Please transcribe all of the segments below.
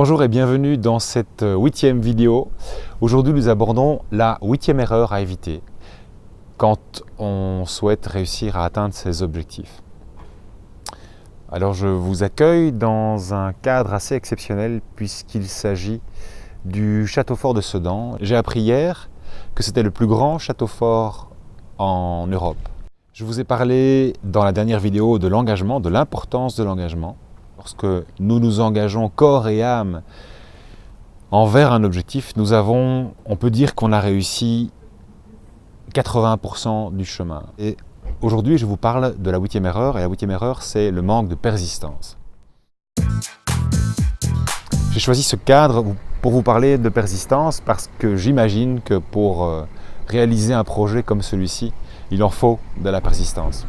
Bonjour et bienvenue dans cette 8e vidéo. Aujourd'hui, nous abordons la 8e erreur à éviter quand on souhaite réussir à atteindre ses objectifs. Alors, je vous accueille dans un cadre assez exceptionnel puisqu'il s'agit du château fort de Sedan. J'ai appris hier que c'était le plus grand château fort en Europe. Je vous ai parlé dans la dernière vidéo de l'engagement, de l'importance de l'engagement. Lorsque nous nous engageons corps et âme envers un objectif, on peut dire qu'on a réussi 80% du chemin. Et aujourd'hui, je vous parle de la 8e erreur, et la 8e erreur, c'est le manque de persistance. J'ai choisi ce cadre pour vous parler de persistance parce que j'imagine que pour réaliser un projet comme celui-ci, il en faut de la persistance.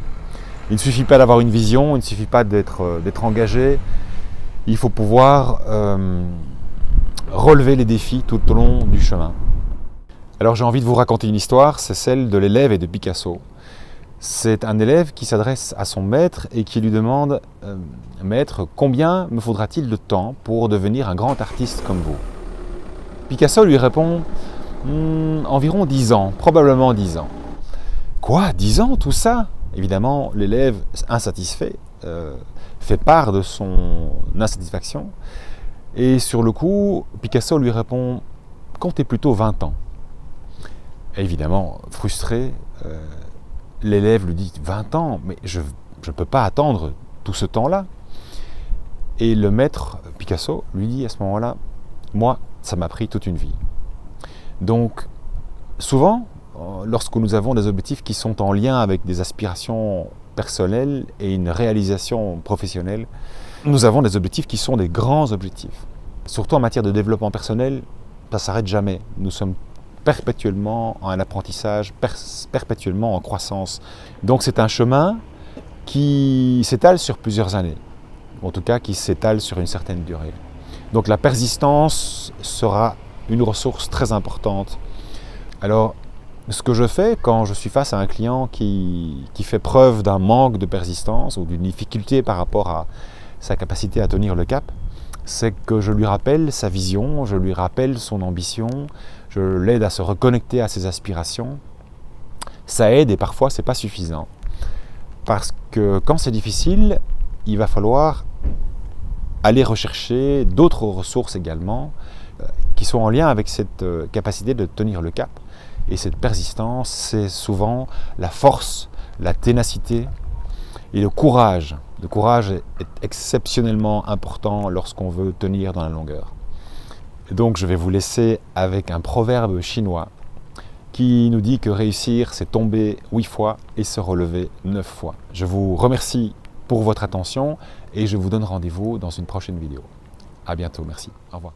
Il ne suffit pas d'avoir une vision, il ne suffit pas d'être engagé, il faut pouvoir relever les défis tout au long du chemin. Alors j'ai envie de vous raconter une histoire, c'est celle de l'élève et de Picasso. C'est un élève qui s'adresse à son maître et qui lui demande « Maître, combien me faudra-t-il de temps pour devenir un grand artiste comme vous ?» Picasso lui répond « Environ 10 ans, probablement 10 ans. » « Quoi, 10 ans, tout ça ?» Évidemment, l'élève insatisfait fait part de son insatisfaction. Et sur le coup, Picasso lui répond « Comptez plutôt 20 ans. » Évidemment, frustré, l'élève lui dit « 20 ans, mais je ne peux pas attendre tout ce temps-là. » Et le maître, Picasso, lui dit à ce moment-là « Moi, ça m'a pris toute une vie. » Donc, souvent, lorsque nous avons des objectifs qui sont en lien avec des aspirations personnelles et une réalisation professionnelle, nous avons des objectifs qui sont des grands objectifs. Surtout en matière de développement personnel, ça ne s'arrête jamais. Nous sommes perpétuellement en apprentissage, perpétuellement en croissance. Donc c'est un chemin qui s'étale sur plusieurs années, en tout cas qui s'étale sur une certaine durée. Donc la persistance sera une ressource très importante. Alors, ce que je fais quand je suis face à un client qui fait preuve d'un manque de persistance ou d'une difficulté par rapport à sa capacité à tenir le cap, c'est que je lui rappelle sa vision, je lui rappelle son ambition, je l'aide à se reconnecter à ses aspirations. Ça aide et parfois ce n'est pas suffisant. Parce que quand c'est difficile, il va falloir aller rechercher d'autres ressources également qui sont en lien avec cette capacité de tenir le cap. Et cette persistance, c'est souvent la force, la ténacité et le courage. Le courage est exceptionnellement important lorsqu'on veut tenir dans la longueur. Et donc je vais vous laisser avec un proverbe chinois qui nous dit que réussir, c'est tomber 8 fois et se relever 9 fois. Je vous remercie pour votre attention et je vous donne rendez-vous dans une prochaine vidéo. À bientôt, merci. Au revoir.